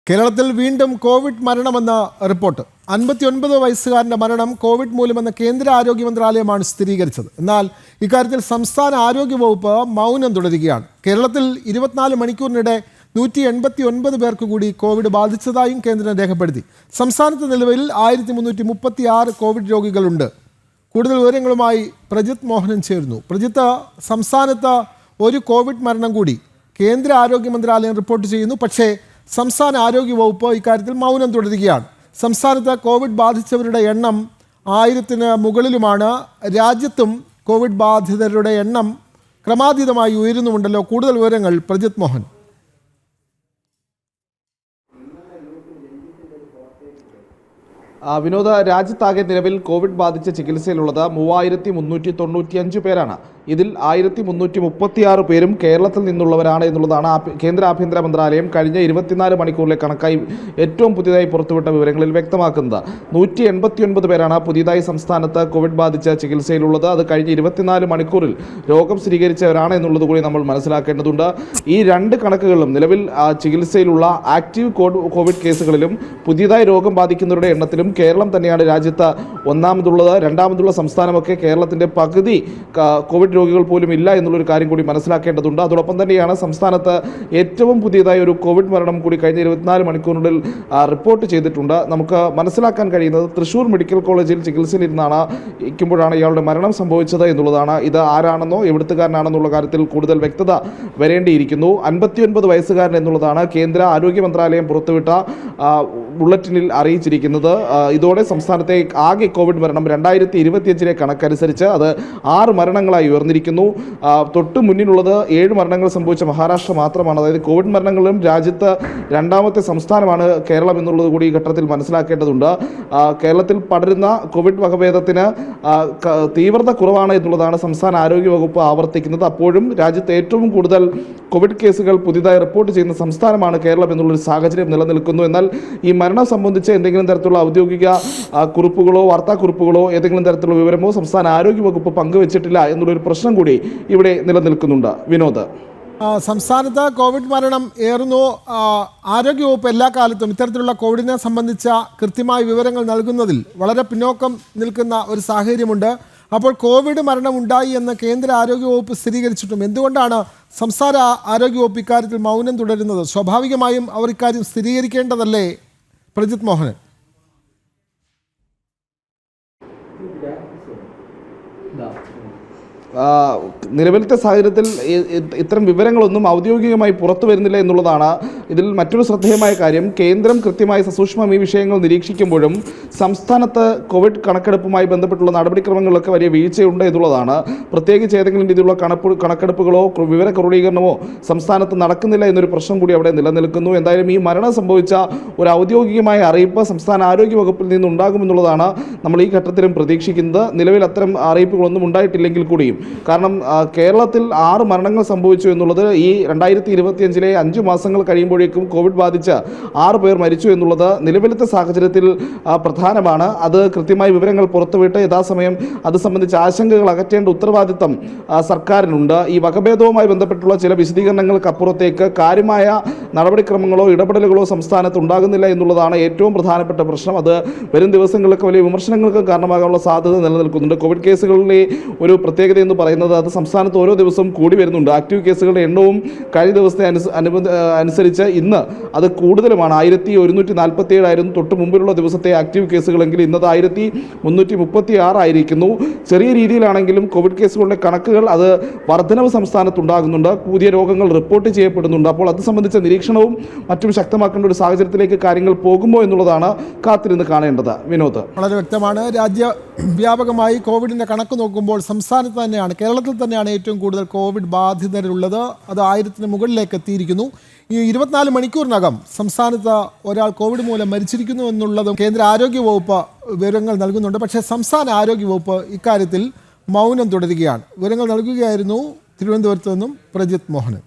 കേരളത്തിൽ വീണ്ടും Covid മരണമെന്ന report. 59 വയസ്സുകാരൻ്റെ മരണം കോവിഡ് മൂലമെന്ന് കേന്ദ്ര ആരോഗ്യ മന്ത്രാലയമാണ് സ്ഥിരീകരിച്ചത്. എന്നാൽ ഇക്കാര്യത്തിൽ സംസ്ഥാന ആരോഗ്യ വകുപ്പ് മൗനം തുടരുകയാണ്. കേരളത്തിൽ 24 മണിക്കൂറിനിടെ 189 പേർക്ക് കൂടി കോവിഡ് ബാധിച്ചതായും കേന്ദ്രം രേഖപ്പെടുത്തി. സംസ്ഥാനത്ത് നിലവിൽ 1336 കോവിഡ് രോഗികളുണ്ട്. കൂടുതൽ വിവരങ്ങളുമായി പ്രജിത്ത് മോഹനൻ ചേരുന്നു. പ്രജിത്ത്, സംസ്ഥാനത്ത് ഒരു കോവിഡ് മരണം കൂടി കേന്ദ്ര ആരോഗ്യ മന്ത്രാലയം റിപ്പോർട്ട് ചെയ്യുന്നു. പക്ഷേ സംസ്ഥാന ആരോഗ്യ വകുപ്പ് ഇക്കാര്യത്തിൽ മൗനം തുടരുകയാണ്. സംസ്ഥാനത്ത് കോവിഡ് ബാധിച്ചവരുടെ എണ്ണം 1000-ന് മുകളിലുമാണ്. രാജ്യത്തും കോവിഡ് ബാധിതരുടെ എണ്ണം ക്രമാതീതമായി ഉയരുന്നുമുണ്ടല്ലോ. കൂടുതൽ വിവരങ്ങൾ പ്രജിത്ത് മോഹൻ. വിനോദ, രാജ്യത്താകെ നിലവിൽ കോവിഡ് ബാധിച്ച ചികിത്സയിലുള്ളത് 3395 പേരാണ്. ഇതിൽ 1336 പേരും കേരളത്തിൽ നിന്നുള്ളവരാണ് എന്നുള്ളതാണ് കേന്ദ്ര ആഭ്യന്തര മന്ത്രാലയം കഴിഞ്ഞ 24 മണിക്കൂറിലെ കണക്കായി ഏറ്റവും പുതിയതായി പുറത്തുവിട്ട വിവരങ്ങളിൽ വ്യക്തമാക്കുന്നത്. 189 പേരാണ് പുതിയതായി സംസ്ഥാനത്ത് കോവിഡ് ബാധിച്ച ചികിത്സയിലുള്ളത്. അത് കഴിഞ്ഞ 24 മണിക്കൂറിൽ രോഗം സ്ഥിരീകരിച്ചവരാണ് എന്നുള്ളത് കൂടി നമ്മൾ മനസ്സിലാക്കേണ്ടതുണ്ട്. ഈ രണ്ട് കണക്കുകളിലും നിലവിൽ ചികിത്സയിലുള്ള ആക്റ്റീവ് കോവിഡ് കേസുകളിലും പുതിയതായി രോഗം ബാധിക്കുന്നവരുടെ എണ്ണത്തിലും കേരളം തന്നെയാണ് രാജ്യത്ത് ഒന്നാമതുള്ളത്. രണ്ടാമതുള്ള സംസ്ഥാനമൊക്കെ കേരളത്തിൻ്റെ പകുതി കോവിഡ് രോഗികൾ പോലും ഇല്ല എന്നുള്ളൊരു കാര്യം കൂടി മനസ്സിലാക്കേണ്ടതുണ്ട്. അതോടൊപ്പം തന്നെയാണ് സംസ്ഥാനത്ത് ഏറ്റവും പുതിയതായി ഒരു കോവിഡ് മരണം കൂടി കഴിഞ്ഞ 24 മണിക്കൂറിനുള്ളിൽ റിപ്പോർട്ട് ചെയ്തിട്ടുണ്ട്. നമുക്ക് മനസ്സിലാക്കാൻ കഴിയുന്നത് തൃശ്ശൂർ മെഡിക്കൽ കോളേജിൽ ചികിത്സയിലിരിക്കുമ്പോഴാണ് ഇയാളുടെ മരണം സംഭവിച്ചത് എന്നുള്ളതാണ്. ഇത് ആരാണെന്നോ എവിടുത്തുകാരനാണെന്നുള്ള കാര്യത്തിൽ കൂടുതൽ വ്യക്തത വരേണ്ടിയിരിക്കുന്നു. 59 വയസ്സുകാരൻ എന്നുള്ളതാണ് കേന്ദ്ര ആരോഗ്യ മന്ത്രാലയം പുറത്തുവിട്ട ബുള്ളറ്റിനിൽ അറിയിച്ചിരിക്കുന്നത്. ഇതോടെ സംസ്ഥാനത്തെ ആകെ കോവിഡ് മരണം 2025 കണക്കനുസരിച്ച് അത് 6 മരണങ്ങളായി ഉയർന്നിരിക്കുന്നു. തൊട്ട് മുന്നിലുള്ളത് 7 മരണങ്ങൾ സംഭവിച്ച മഹാരാഷ്ട്ര മാത്രമാണ്. അതായത് കോവിഡ് മരണങ്ങളിലും രാജ്യത്ത് രണ്ടാമത്തെ സംസ്ഥാനമാണ് കേരളം എന്നുള്ളത് കൂടി ഈ ഘട്ടത്തിൽ മനസ്സിലാക്കേണ്ടതുണ്ട്. കേരളത്തിൽ പടരുന്ന കോവിഡ് വകഭേദത്തിന് തീവ്രത കുറവാണ് എന്നുള്ളതാണ് സംസ്ഥാന ആരോഗ്യ വകുപ്പ് ആവർത്തിക്കുന്നത്. അപ്പോഴും രാജ്യത്ത് ഏറ്റവും കൂടുതൽ കോവിഡ് കേസുകൾ പുതിയതായി റിപ്പോർട്ട് ചെയ്യുന്ന സംസ്ഥാനമാണ് കേരളം എന്നുള്ളൊരു സാഹചര്യം നിലനിൽക്കുന്നു. എന്നാൽ ഈ മരണം സംബന്ധിച്ച് എന്തെങ്കിലും തരത്തിലുള്ള ഔദ്യോഗിക കുറിപ്പുകളോ വാർത്താക്കുറിപ്പുകളോ ഏതെങ്കിലും തരത്തിലുള്ള വിവരമോ സംസ്ഥാന ആരോഗ്യ വകുപ്പ് പങ്കുവച്ചിട്ടില്ല എന്നുള്ളൊരു പ്രശ്നം കൂടി ഇവിടെ നിലനിൽക്കുന്നുണ്ട്. വിനോദ്, സംസ്ഥാനത്ത് കോവിഡ് മരണം ഏറുന്നു. ആരോഗ്യവകുപ്പ് എല്ലാ കാലത്തും ഇത്തരത്തിലുള്ള കോവിഡിനെ സംബന്ധിച്ച കൃത്യമായ വിവരങ്ങൾ നൽകുന്നതിൽ വളരെ പിന്നോക്കം നിൽക്കുന്ന ഒരു സാഹചര്യമുണ്ട്. അപ്പോൾ കോവിഡ് മരണം ഉണ്ടായി എന്ന് കേന്ദ്ര ആരോഗ്യവകുപ്പ് സ്ഥിരീകരിച്ചിട്ടും എന്തുകൊണ്ടാണ് സംസ്ഥാന ആരോഗ്യവകുപ്പ് ഇക്കാര്യത്തിൽ മൗനം തുടരുന്നത്? സ്വാഭാവികമായും അവർ ഇക്കാര്യം സ്ഥിരീകരിക്കേണ്ടതല്ലേ പ്രജിത്ത് മോഹനൻ? നിലവിലത്തെ സാഹചര്യത്തിൽ ഇത്തരം വിവരങ്ങളൊന്നും ഔദ്യോഗികമായി പുറത്തു വരുന്നില്ല എന്നുള്ളതാണ് ഇതിൽ മറ്റൊരു ശ്രദ്ധേയമായ കാര്യം. കേന്ദ്രം കൃത്യമായി സസൂക്ഷ്മം ഈ വിഷയങ്ങൾ നിരീക്ഷിക്കുമ്പോഴും സംസ്ഥാനത്ത് കോവിഡ് കണക്കെടുപ്പുമായി ബന്ധപ്പെട്ടുള്ള നടപടിക്രമങ്ങളിലൊക്കെ വലിയ വീഴ്ചയുണ്ട് എന്നുള്ളതാണ്. പ്രത്യേകിച്ച് ഏതെങ്കിലും രീതിയിലുള്ള കണക്കെടുപ്പുകളോ വിവര ക്രോഡീകരണമോ സംസ്ഥാനത്ത് നടക്കുന്നില്ല എന്നൊരു പ്രശ്നം കൂടി അവിടെ നിലനിൽക്കുന്നു. എന്തായാലും ഈ മരണം സംഭവിച്ച ഒരു ഔദ്യോഗികമായ അറിയിപ്പ് സംസ്ഥാന ആരോഗ്യ വകുപ്പിൽ നിന്നുണ്ടാകുമെന്നുള്ളതാണ് നമ്മൾ ഈ ഘട്ടത്തിലും പ്രതീക്ഷിക്കുന്നത്. നിലവിൽ അത്തരം അറിയിപ്പുകളൊന്നും ഉണ്ടായിട്ടില്ലെങ്കിൽ കൂടിയും, കാരണം കേരളത്തിൽ 6 മരണങ്ങൾ സംഭവിച്ചു എന്നുള്ളത് ഈ 2025 5 മാസങ്ങൾ കഴിയുമ്പോഴേക്കും കോവിഡ് ബാധിച്ച് 6 പേർ മരിച്ചു എന്നുള്ളത് നിലവിലത്തെ സാഹചര്യത്തിൽ പ്രധാനമാണ്. അത് കൃത്യമായി വിവരങ്ങൾ പുറത്തുവിട്ട് യഥാസമയം അത് സംബന്ധിച്ച് ആശങ്കകൾ അകറ്റേണ്ട ഉത്തരവാദിത്തം സർക്കാരിനുണ്ട്. ഈ വകഭേദവുമായി ബന്ധപ്പെട്ടുള്ള ചില വിശദീകരണങ്ങൾക്കപ്പുറത്തേക്ക് കാര്യമായ നടപടിക്രമങ്ങളോ ഇടപെടലുകളോ സംസ്ഥാനത്ത് ഉണ്ടാകുന്നില്ല എന്നുള്ളതാണ് ഏറ്റവും പ്രധാനപ്പെട്ട പ്രശ്നം. അത് വരും ദിവസങ്ങളിലൊക്കെ വലിയ വിമർശനങ്ങൾക്ക് കാരണമാകാനുള്ള സാധ്യത നിലനിൽക്കുന്നുണ്ട്. കോവിഡ് കേസുകളിലെ ഒരു പ്രത്യേകത എന്ന് പറയുന്നത് അത് സംസ്ഥാനത്ത് ഓരോ ദിവസവും കൂടി വരുന്നുണ്ട്. ആക്റ്റീവ് കേസുകളുടെ എണ്ണവും കഴിഞ്ഞ ദിവസത്തെ അനുസരിച്ച് ഇന്ന് അത് കൂടുതലുമാണ്. 1147 ആയിരുന്നു തൊട്ട് മുമ്പിലുള്ള ദിവസത്തെ ആക്റ്റീവ് കേസുകളെങ്കിൽ ഇന്നത് 1336 ആയിരിക്കുന്നു. ചെറിയ രീതിയിലാണെങ്കിലും കോവിഡ് കേസുകളുടെ കണക്കുകൾ അത് വർധനവ് സംസ്ഥാനത്തുണ്ടാകുന്നുണ്ട്. പുതിയ രോഗങ്ങൾ റിപ്പോർട്ട് ചെയ്യപ്പെടുന്നുണ്ട്. അപ്പോൾ അത് സംബന്ധിച്ച നിരീക്ഷണവും മറ്റും ശക്തമാക്കേണ്ട ഒരു സാഹചര്യത്തിലേക്ക് കാര്യങ്ങൾ പോകുമോ എന്നുള്ളതാണ് കാത്തിരുന്ന് കാണേണ്ടത്. വിനോദ്, വളരെ വ്യക്തമാണ്. രാജ്യവ്യാപകമായി കോവിഡിൻ്റെ കണക്ക് നോക്കുമ്പോൾ സംസ്ഥാനത്ത് തന്നെയാണ്, കേരളത്തിൽ തന്നെയാണ് ഏറ്റവും കൂടുതൽ കോവിഡ് ബാധിതരുള്ളത്. അത് 1000-ന് മുകളിലേക്ക് എത്തിയിരിക്കുന്നു. ഈ 24 മണിക്കൂറിനകം സംസ്ഥാനത്ത് ഒരാൾ കോവിഡ് മൂലം മരിച്ചിരിക്കുന്നു എന്നുള്ളതും കേന്ദ്ര ആരോഗ്യ വകുപ്പ് വിവരങ്ങൾ നൽകുന്നുണ്ട്. പക്ഷേ സംസ്ഥാന ആരോഗ്യ വകുപ്പ് ഇക്കാര്യത്തിൽ മൗനം തുടരുകയാണ്. വിവരങ്ങൾ നൽകുകയായിരുന്നു തിരുവനന്തപുരത്ത് നിന്നും പ്രജിത്ത് മോഹനൻ.